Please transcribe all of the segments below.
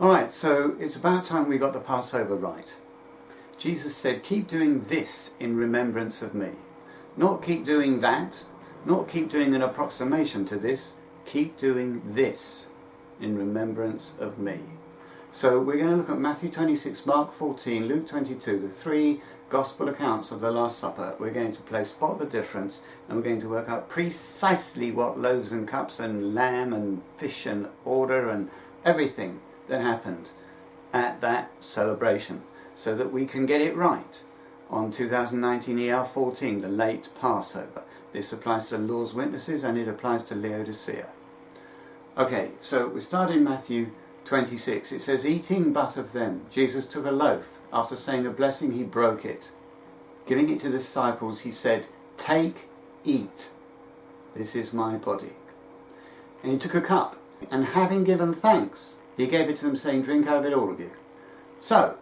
Alright, so it's about time we got the Passover right. Jesus said, keep doing this in remembrance of me. Not keep doing that, not keep doing an approximation to this, keep doing this in remembrance of me. So we're going to look at Matthew 26, Mark 14, Luke 22, the three Gospel accounts of the Last Supper. We're going to play Spot the Difference, and we're going to work out precisely what loaves and cups and lamb and fish and order and everything that happened at that celebration, so that we can get it right on 2019 ER 14, the late Passover. This applies to Lord's Witnesses and it applies to Laodicea. Okay, so we start in Matthew 26. It says, eating but of them, Jesus took a loaf. After saying a blessing, he broke it. Giving it to the disciples, he said, take, eat. This is my body. And he took a cup, and having given thanks, he gave it to them, saying, drink out of it, all of you. So,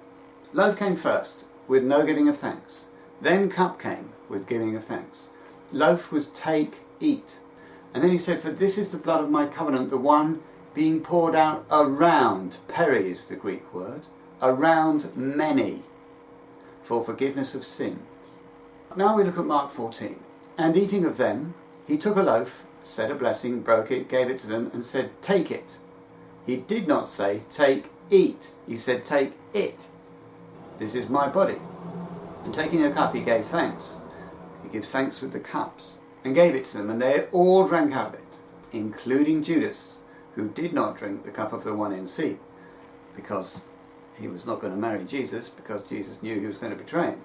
loaf came first, with no giving of thanks. Then cup came, with giving of thanks. Loaf was take, eat. And then he said, for this is the blood of my covenant, the one being poured out around, peri is the Greek word, around many, for forgiveness of sins. Now we look at Mark 14. And eating of them, he took a loaf, said a blessing, broke it, gave it to them, and said, take it. He did not say, take, eat. He said, take it. This is my body. And taking a cup, he gave thanks. He gives thanks with the cups, and gave it to them, and they all drank out of it, including Judas, who did not drink the cup of the 1NC, because he was not going to marry Jesus, because Jesus knew he was going to betray him.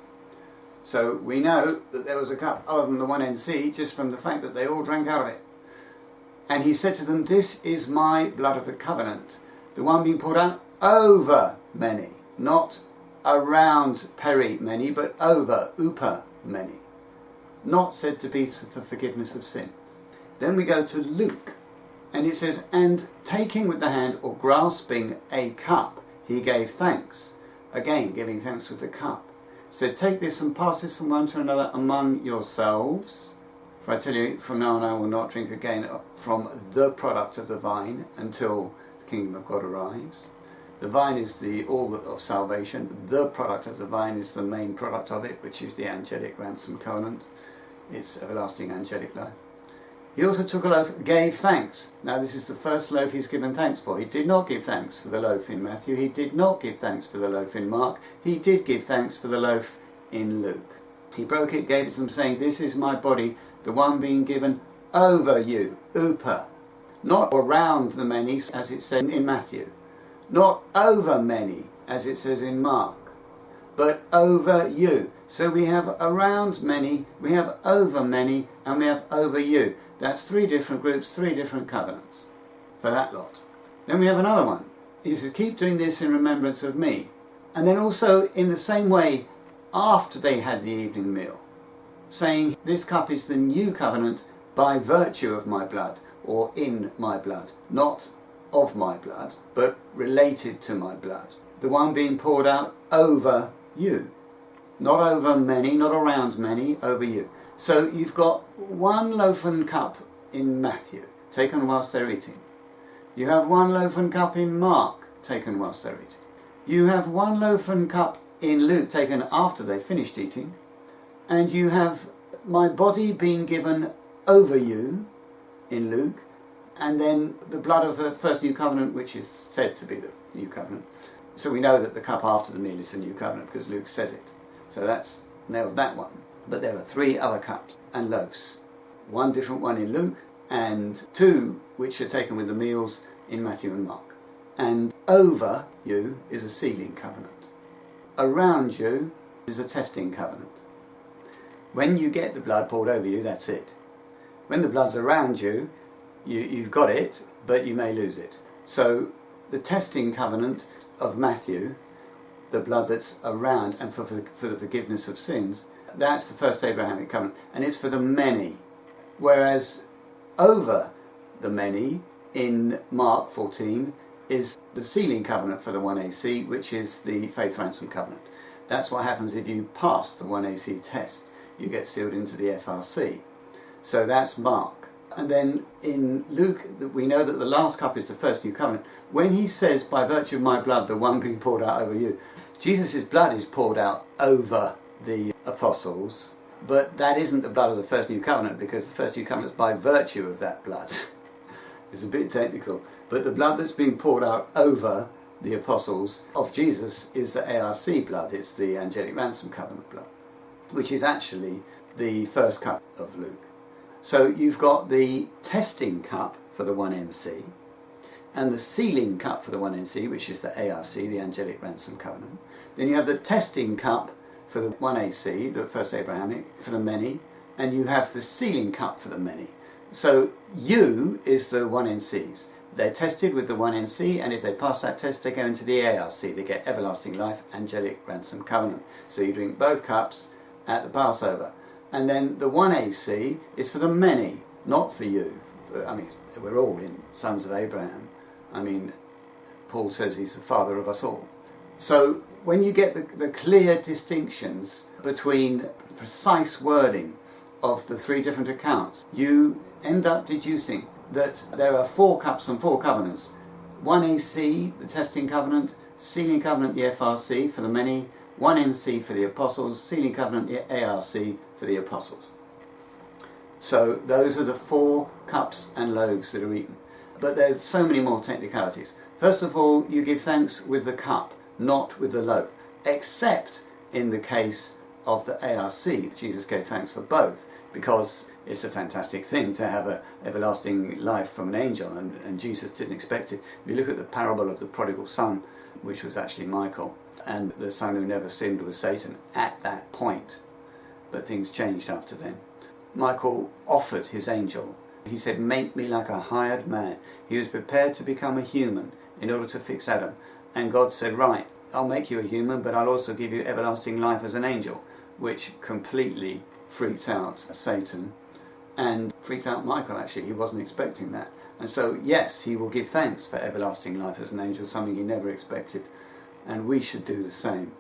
So we know that there was a cup other than the 1NC, just from the fact that they all drank out of it. And he said to them, this is my blood of the covenant, the one being poured out over many, not around peri many, but over, upa many. Not said to be for forgiveness of sins. Then we go to Luke, and it says, and taking with the hand, or grasping a cup, he gave thanks. Again, giving thanks with the cup. Said, take this and pass this from one to another among yourselves. For I tell you, from now on I will not drink again from the product of the vine until the kingdom of God arrives. The vine is the all of salvation. The product of the vine is the main product of it, which is the angelic ransom covenant. It's everlasting angelic life. He also took a loaf, gave thanks. Now this is the first loaf he's given thanks for. He did not give thanks for the loaf in Matthew. He did not give thanks for the loaf in Mark. He did give thanks for the loaf in Luke. He broke it, gave it to them, saying, this is my body, the one being given over you, upa. Not around the many, as it said in Matthew. Not over many, as it says in Mark. But over you. So we have around many, we have over many, and we have over you. That's three different groups, three different covenants for that lot. Then we have another one. He says, keep doing this in remembrance of me. And then also in the same way, after they had the evening meal, saying, this cup is the new covenant by virtue of my blood, or in my blood, not of my blood, but related to my blood. The one being poured out over you. Not over many, not around many, over you. So you've got one loaf and cup in Matthew, taken whilst they're eating. You have one loaf and cup in Mark, taken whilst they're eating. You have one loaf and cup in Luke, taken after they finished eating. And you have my body being given over you in Luke, and then the blood of the first new covenant, which is said to be the new covenant. So we know that the cup after the meal is the new covenant because Luke says it. So that's nailed that one. But there are three other cups and loaves. One different one in Luke, and two which are taken with the meals in Matthew and Mark. And over you is a sealing covenant. Around you is a testing covenant. When you get the blood poured over you, that's it. When the blood's around you, you've got it, but you may lose it. So the testing covenant of Matthew, the blood that's around and for the forgiveness of sins, that's the first Abrahamic covenant, and it's for the many. Whereas over the many in Mark 14 is the sealing covenant for the 1AC, which is the faith ransom covenant. That's what happens if you pass the 1AC test. You get sealed into the FRC. So that's Mark. And then in Luke, we know that the last cup is the first new covenant. When he says, by virtue of my blood, the one being poured out over you, Jesus' blood is poured out over the apostles, but that isn't the blood of the first new covenant, because the first new covenant is by virtue of that blood. It's a bit technical, but the blood that's been poured out over the apostles of Jesus is the ARC blood. It's the angelic ransom covenant blood, which is actually the first cup of Luke. So you've got the testing cup for the 1NC, and the sealing cup for the 1NC, which is the ARC, the angelic ransom covenant. Then you have the testing cup for the 1AC, the first Abrahamic, for the many, and you have the sealing cup for the many. So you is the 1NCs. They're tested with the 1NC, and if they pass that test, they go into the ARC. They get everlasting life, angelic ransom covenant. So you drink both cups at the Passover. And then the 1AC is for the many, not for you. I mean, we're all in sons of Abraham. I mean, Paul says he's the father of us all. So when you get the clear distinctions between the precise wording of the three different accounts, you end up deducing that there are 4 cups and 4 covenants. 1AC, the testing covenant, sealing covenant, the FRC for the many, 1NC for the apostles, sealing covenant, the ARC for the apostles. So those are the 4 cups and loaves that are eaten. But there's so many more technicalities. First of all, you give thanks with the cup, not with the loaf, except in the case of the ARC. Jesus gave thanks for both, because it's a fantastic thing to have an everlasting life from an angel, and Jesus didn't expect it. If you look at the parable of the prodigal son, which was actually Michael, and the son who never sinned was Satan at that point, but things changed after then. Michael offered his angel. He said, make me like a hired man. He was prepared to become a human in order to fix Adam. And God said, right, I'll make you a human, but I'll also give you everlasting life as an angel, which completely freaked out Satan and freaked out Michael, actually. He wasn't expecting that. And so, yes, he will give thanks for everlasting life as an angel, something he never expected. And we should do the same.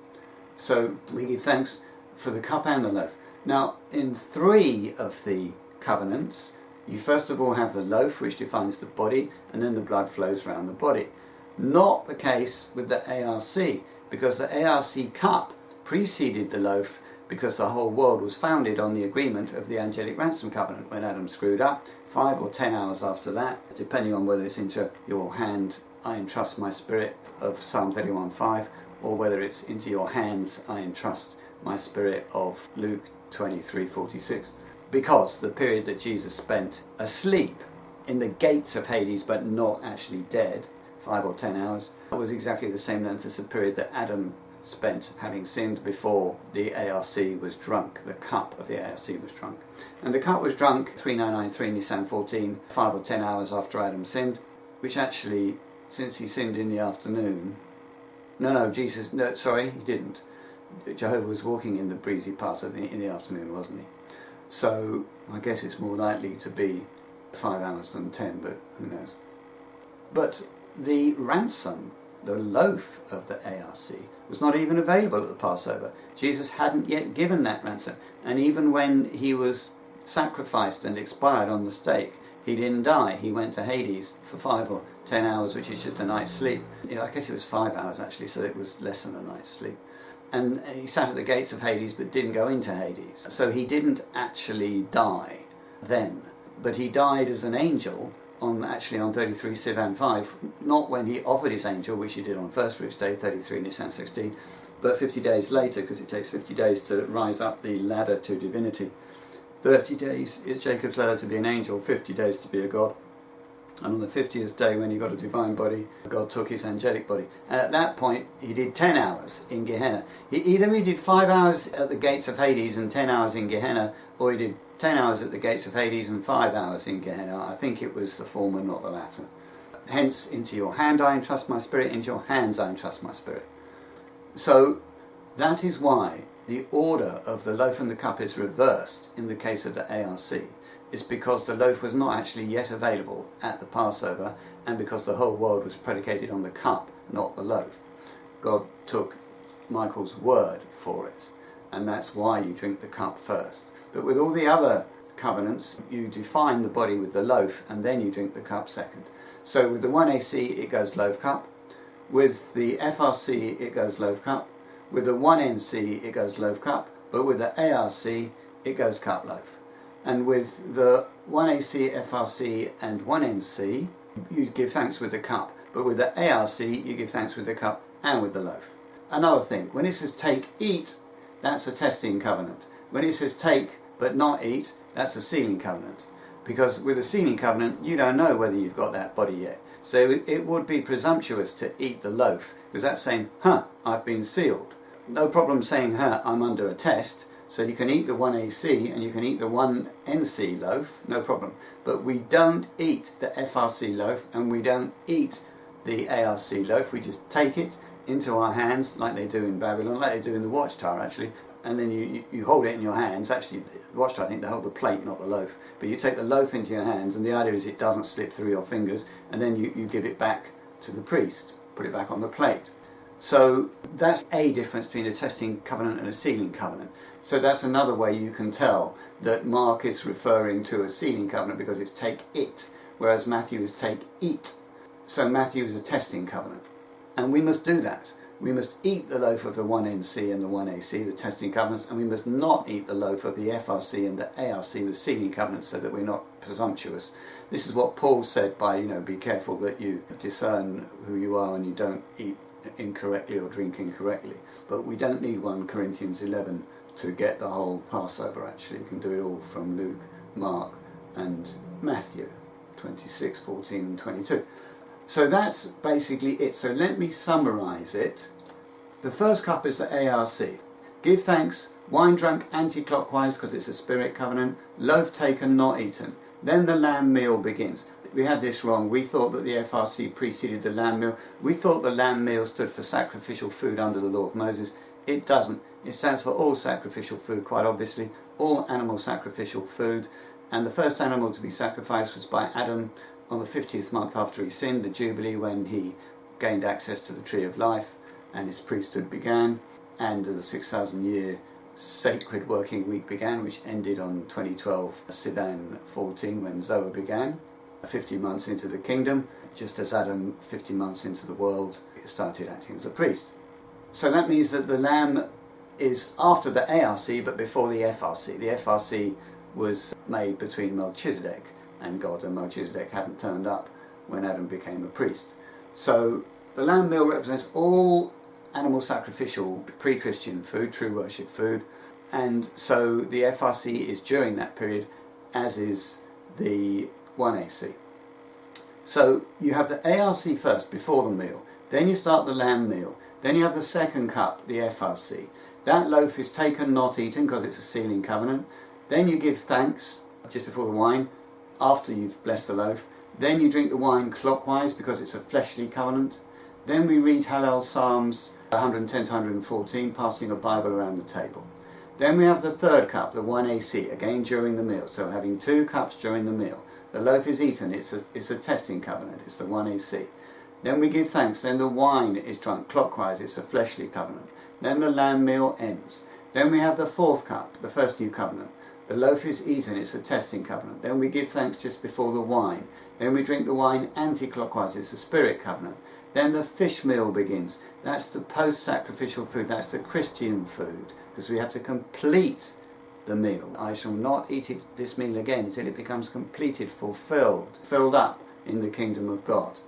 So we give thanks for the cup and the loaf. Now, in 3 of the covenants, you first of all have the loaf, which defines the body, and then the blood flows around the body. Not the case with the ARC, because the ARC cup preceded the loaf, because the whole world was founded on the agreement of the angelic ransom covenant. When Adam screwed up, 5 or 10 hours after that, depending on whether it's into your hand, I entrust my spirit of Psalm 31:5, or whether it's into your hands, I entrust my spirit of Luke 23:46. Because the period that Jesus spent asleep in the gates of Hades, but not actually dead, 5 or 10 hours, was exactly the same length as the period that Adam spent having sinned before the ARC was drunk. The cup of the ARC was drunk. And the cup was drunk 3993 Nisan 14, 5 or 10 hours after Adam sinned, which actually, since he sinned in the afternoon, he didn't. Jehovah was walking in the breezy part of in the afternoon, wasn't he? So I guess it's more likely to be 5 hours than 10, but who knows. But the ransom, the loaf of the ARC, was not even available at the Passover. Jesus hadn't yet given that ransom. And even when he was sacrificed and expired on the stake, he didn't die. He went to Hades for 5 or 10 hours, which is just a night's sleep. I guess it was 5 hours actually, so it was less than a night's sleep. And he sat at the gates of Hades but didn't go into Hades. So he didn't actually die then, but he died as an angel on 33 Sivan 5, not when he offered his angel, which he did on First Fruits Day, 33 Nisan 16, but 50 days later, because it takes 50 days to rise up the ladder to divinity. 30 days is Jacob's ladder to be an angel, 50 days to be a god. And on the 50th day, when he got a divine body, God took his angelic body. And at that point, he did 10 hours in Gehenna. Either he did 5 hours at the gates of Hades and 10 hours in Gehenna, or he did 10 hours at the gates of Hades and 5 hours in Gehenna. I think it was the former, not the latter. Hence, into your hand I entrust my spirit, into your hands I entrust my spirit. So, that is why the order of the loaf and the cup is reversed in the case of the ARC. It's because the loaf was not actually yet available at the Passover, and because the whole world was predicated on the cup, not the loaf. God took Michael's word for it, and that's why you drink the cup first. But with all the other covenants, you define the body with the loaf and then you drink the cup second. So with the 1AC it goes loaf cup, with the FRC it goes loaf cup, with the 1NC it goes loaf cup, but with the ARC it goes cup loaf. And with the 1AC, FRC and 1NC you give thanks with the cup, but with the ARC you give thanks with the cup and with the loaf. Another thing, when it says take, eat, that's a testing covenant. When it says take but not eat, that's a sealing covenant. Because with a sealing covenant you don't know whether you've got that body yet. So it would be presumptuous to eat the loaf, because that's saying, I've been sealed. No problem saying, I'm under a test. So you can eat the 1AC and you can eat the 1NC loaf, no problem. But we don't eat the FRC loaf and we don't eat the ARC loaf. We just take it into our hands like they do in Babylon, like they do in the Watchtower actually. And then you hold it in your hands. Actually, the Watchtower, I think they hold the plate, not the loaf. But you take the loaf into your hands, and the idea is it doesn't slip through your fingers, and then you give it back to the priest, put it back on the plate. So that's a difference between a testing covenant and a sealing covenant. So that's another way you can tell that Mark is referring to a sealing covenant, because it's take it, whereas Matthew is take eat. So Matthew is a testing covenant. And we must do that. We must eat the loaf of the 1NC and the 1AC, the testing covenants, and we must not eat the loaf of the FRC and the ARC, the sealing covenants, so that we're not presumptuous. This is what Paul said by, be careful that you discern who you are and you don't eat incorrectly or drink incorrectly. But we don't need 1 Corinthians 11 to get the whole Passover actually. You can do it all from Luke, Mark and Matthew 26, 14 and 22. So that's basically it. So let me summarise it. The first cup is the ARC. Give thanks, wine drunk anticlockwise because it's a spirit covenant, loaf taken, not eaten. Then the lamb meal begins. We had this wrong. We thought that the FRC preceded the lamb meal. We thought the lamb meal stood for sacrificial food under the law of Moses. It doesn't. It stands for all sacrificial food, quite obviously, all animal sacrificial food. And the first animal to be sacrificed was by Adam on the 50th month after he sinned, the Jubilee, when he gained access to the tree of life and his priesthood began, and the 6,000 year sacred working week began, which ended on 2012 Sivan 14 when Zoa began. 50 months into the kingdom, just as Adam 50 months into the world started acting as a priest. So that means that the lamb is after the ARC but before the FRC. The FRC was made between Melchizedek and God, and Melchizedek hadn't turned up when Adam became a priest. So the lamb meal represents all animal sacrificial pre-Christian food, true worship food, and so the FRC is during that period, as is the 1AC. So you have the ARC first, before the meal, then you start the lamb meal, then you have the second cup, the FRC. That loaf is taken, not eaten, because it's a sealing covenant. Then you give thanks just before the wine, after you've blessed the loaf. Then you drink the wine clockwise because it's a fleshly covenant. Then we read Hallel Psalms 110 to 114, passing a Bible around the table. Then we have the third cup, the 1AC, again during the meal. So having 2 cups during the meal. The loaf is eaten, it's a testing covenant, it's the 1AC. Then we give thanks, then the wine is drunk clockwise, it's a fleshly covenant. Then the lamb meal ends. Then we have the fourth cup, the first new covenant. The loaf is eaten, it's a testing covenant. Then we give thanks just before the wine. Then we drink the wine anti-clockwise, it's a spirit covenant. Then the fish meal begins. That's the post-sacrificial food, that's the Christian food, because we have to complete the meal. I shall not eat this meal again until it becomes completed, fulfilled, filled up in the kingdom of God.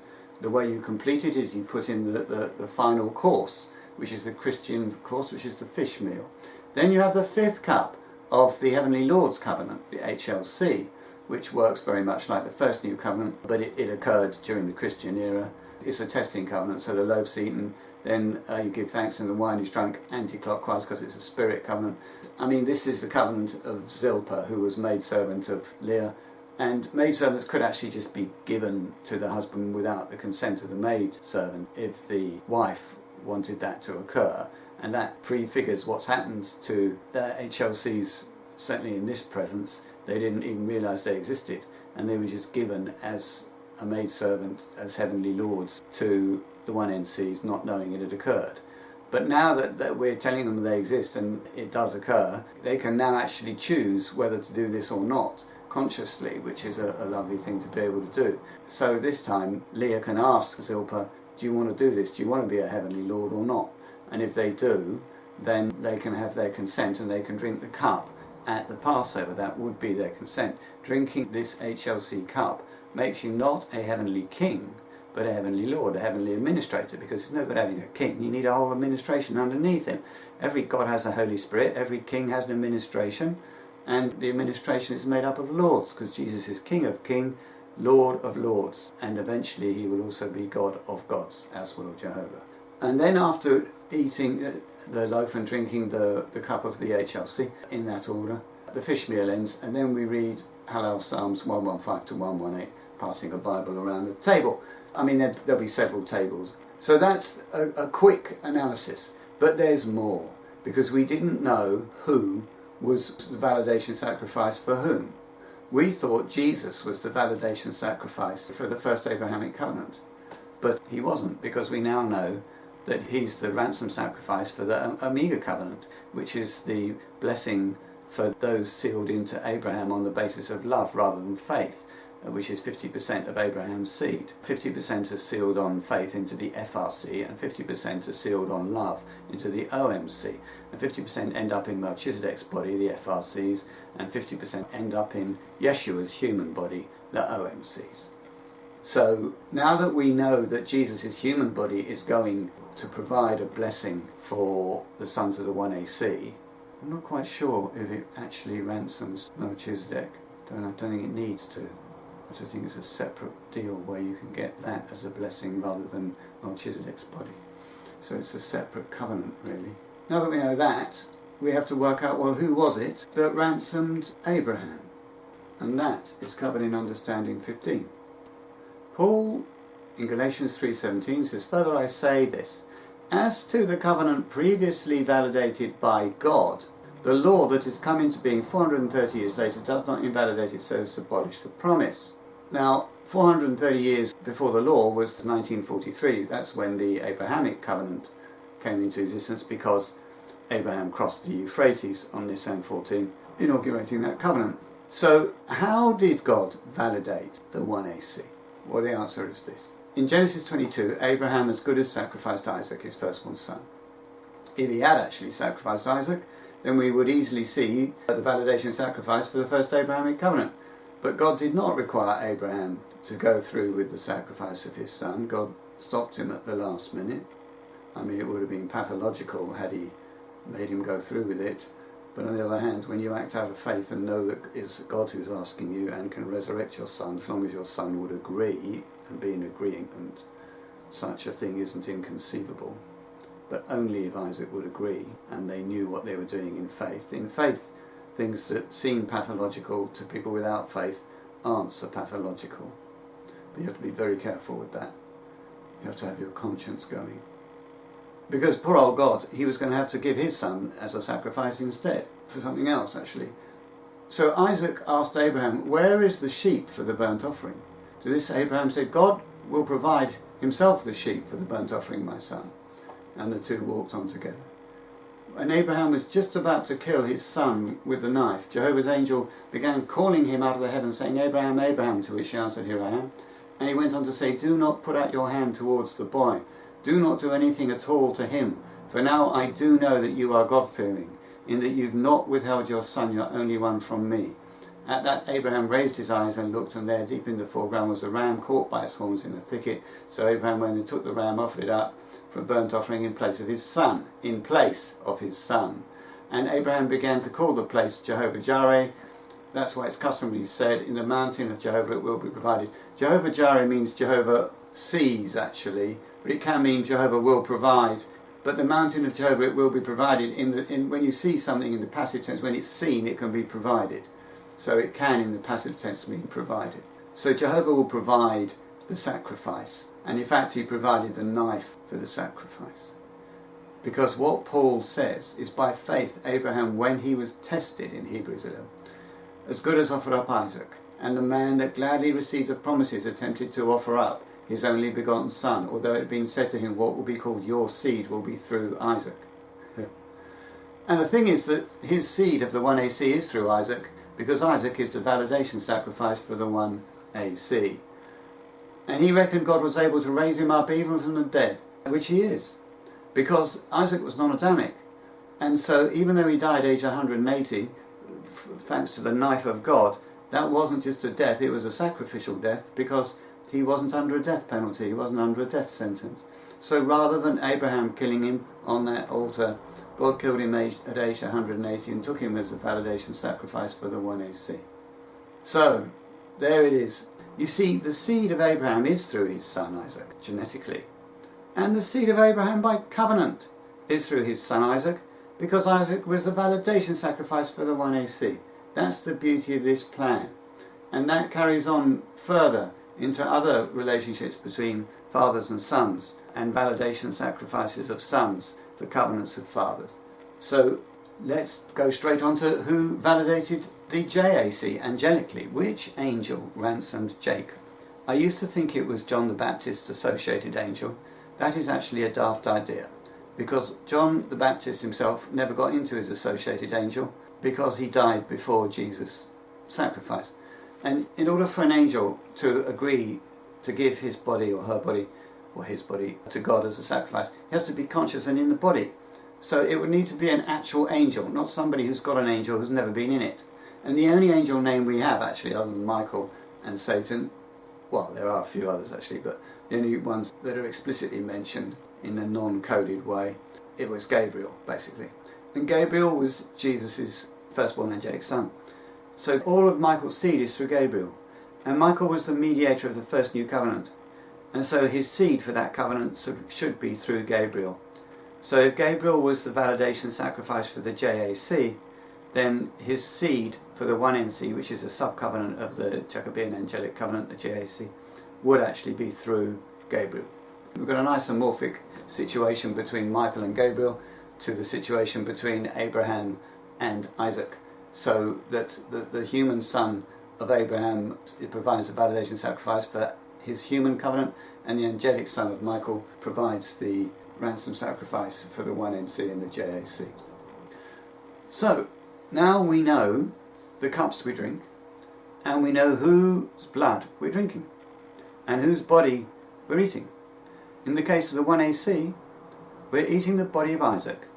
The way you complete it is you put in the final course, which is the Christian course, which is the fish meal. Then you have the fifth cup of the Heavenly Lord's Covenant, the HLC, which works very much like the first New Covenant, but it occurred during the Christian era. It's a testing covenant, so the loaf's eaten, then you give thanks and the wine is drunk anti-clockwise because it's a spirit covenant. I mean, this is the covenant of Zilpah, who was maidservant of Leah, and maidservants could actually just be given to the husband without the consent of the maidservant if the wife wanted that to occur. And that prefigures what's happened to the HLCs, certainly in this presence. They didn't even realise they existed, and they were just given as a maidservant, as heavenly lords, to the 1NCs, not knowing it had occurred. But now that we're telling them they exist and it does occur, they can now actually choose whether to do this or not consciously, which is a lovely thing to be able to do. So this time Leah can ask Zilpah, do you want to do this? Do you want to be a heavenly lord or not? And if they do, then they can have their consent and they can drink the cup at the Passover. That would be their consent. Drinking this HLC cup makes you not a heavenly king, but a heavenly lord, a heavenly administrator, because it's no good having a king. You need a whole administration underneath him. Every God has a Holy Spirit, every king has an administration, and the administration is made up of lords, because Jesus is King of Kings, Lord of Lords, and eventually he will also be God of gods, as will Jehovah. And then after eating the loaf and drinking the cup of the HLC, in that order, the fish meal ends, and then we read Hallel Psalms 115 to 118, passing a Bible around the table. I mean, there'll be several tables. So that's a quick analysis, but there's more, because we didn't know who was the validation sacrifice for whom. We thought Jesus was the validation sacrifice for the first Abrahamic covenant, but he wasn't, because we now know that he's the ransom sacrifice for the Omega covenant, which is the blessing for those sealed into Abraham on the basis of love rather than faith, which is 50% of Abraham's seed. 50% are sealed on faith into the FRC, and 50% are sealed on love into the OMC. And 50% end up in Melchizedek's body, the FRCs, and 50% end up in Yeshua's human body, the OMCs. So now that we know that Jesus' human body is going to provide a blessing for the sons of the 1AC, I'm not quite sure if it actually ransoms Melchizedek. I don't think it needs to. I just think it's a separate deal where you can get that as a blessing rather than Melchizedek's body. So it's a separate covenant, really. Now that we know that, we have to work out, well, who was it that ransomed Abraham? And that is covered in Understanding 15. Paul, in Galatians 3:17, says, "Further I say this, as to the covenant previously validated by God, the law that has come into being 430 years later does not invalidate it so as to abolish the promise." Now, 430 years before the law was 1943. That's when the Abrahamic covenant came into existence, because Abraham crossed the Euphrates on Nisan 14, inaugurating that covenant. So, how did God validate the 1AC? Well, the answer is this. In Genesis 22, Abraham as good as sacrificed Isaac, his firstborn son. If he had actually sacrificed Isaac, then we would easily see the validation sacrifice for the first Abrahamic covenant. But God did not require Abraham to go through with the sacrifice of his son. God stopped him at the last minute. I mean, it would have been pathological had he made him go through with it. But on the other hand, when you act out of faith and know that it's God who's asking you and can resurrect your son, as long as your son would agree and be in agreement, such a thing isn't inconceivable. But only if Isaac would agree and they knew what they were doing in faith. In faith, things that seem pathological to people without faith aren't so pathological. But you have to be very careful with that. You have to have your conscience going. Because poor old God, he was going to have to give his son as a sacrifice instead, for something else actually. So Isaac asked Abraham, where is the sheep for the burnt offering? To this Abraham said, God will provide himself the sheep for the burnt offering, my son. And the two walked on together. When Abraham was just about to kill his son with the knife, Jehovah's angel began calling him out of the heavens, saying, Abraham, Abraham, to which he answered, here I am. And he went on to say, do not put out your hand towards the boy. Do not do anything at all to him. For now I do know that you are God-fearing, in that you've not withheld your son, your only one, from me. At that Abraham raised his eyes and looked, and there deep in the foreground was a ram caught by its horns in a thicket. So Abraham went and took the ram, offered it up for a burnt offering in place of his son. In place of his son. And Abraham began to call the place Jehovah-Jireh. That's why it's customarily said, in the mountain of Jehovah it will be provided. Jehovah-Jireh means Jehovah sees, actually, but it can mean Jehovah will provide. But the mountain of Jehovah it will be provided. When you see something in the passive tense, when it's seen, it can be provided. So it can, in the passive tense, mean provided. So Jehovah will provide the sacrifice. And in fact, he provided the knife for the sacrifice. Because what Paul says is, by faith, Abraham, when he was tested, in Hebrews 11, as good as offered up Isaac, and the man that gladly received the promises attempted to offer up his only begotten son, although it had been said to him, what will be called your seed will be through Isaac. And the thing is that his seed of the one AC is through Isaac, because Isaac is the validation sacrifice for the one AC. And he reckoned God was able to raise him up even from the dead, which he is, because Isaac was non-Adamic. And so even though he died age 180, thanks to the knife of God, that wasn't just a death, it was a sacrificial death, because he wasn't under a death penalty, he wasn't under a death sentence. So rather than Abraham killing him on that altar, God killed him at age 180 and took him as a validation sacrifice for the one AC. So, there it is. You see, the seed of Abraham is through his son Isaac, genetically. And the seed of Abraham by covenant is through his son Isaac, because Isaac was the validation sacrifice for the one AC. That's the beauty of this plan. And that carries on further into other relationships between fathers and sons, and validation sacrifices of sons for covenants of fathers. So let's go straight on to who validated the JAC angelically. Which angel ransomed Jacob? I used to think it was John the Baptist's associated angel. That is actually a daft idea, because John the Baptist himself never got into his associated angel because he died before Jesus' sacrifice. And in order for an angel to agree to give his body or her body or his body to God as a sacrifice, he has to be conscious and in the body. So it would need to be an actual angel, not somebody who's got an angel who's never been in it. And the only angel name we have, actually, other than Michael and Satan, well, there are a few others actually, but the only ones that are explicitly mentioned in a non-coded way, it was Gabriel, basically. And Gabriel was Jesus' firstborn angelic son. So all of Michael's seed is through Gabriel. And Michael was the mediator of the first new covenant. And so his seed for that covenant should be through Gabriel. So if Gabriel was the validation sacrifice for the JAC, then his seed for the 1NC, which is a sub-covenant of the Jacobean angelic covenant, the JAC, would actually be through Gabriel. We've got an isomorphic situation between Michael and Gabriel to the situation between Abraham and Isaac. So that the human son of Abraham, it provides the validation sacrifice for his human covenant, and the angelic son of Michael provides the ransom sacrifice for the 1NC and the JAC. So, now we know the cups we drink, and we know whose blood we're drinking, and whose body we're eating. In the case of the 1AC, we're eating the body of Isaac,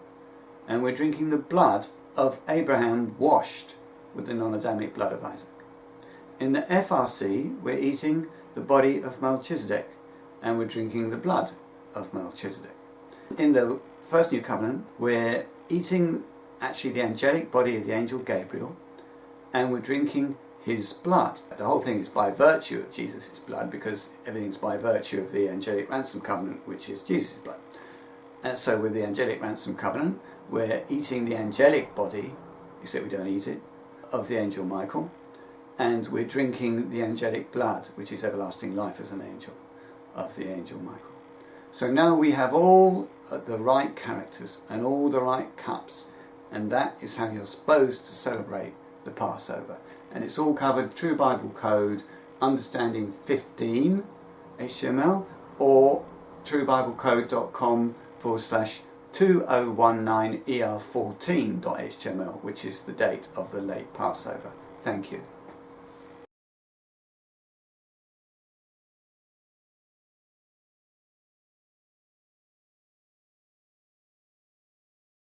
and we're drinking the blood of Abraham washed with the non-Adamic blood of Isaac. In the FRC, we're eating the body of Melchizedek, and we're drinking the blood of Melchizedek. In the first new covenant, we're eating actually the angelic body of the angel Gabriel, and we're drinking his blood. The whole thing is by virtue of Jesus' blood, because everything's by virtue of the angelic ransom covenant, which is Jesus' blood. And so with the angelic ransom covenant, we're eating the angelic body, except we don't eat it, of the angel Michael, and we're drinking the angelic blood, which is everlasting life as an angel, of the angel Michael. So now we have all the right characters and all the right cups, and that is how you're supposed to celebrate the Passover. And it's all covered through Bible code, understanding 15 HTML, or truebiblecode.com/2019er14.html, which is the date of the late Passover. Thank you.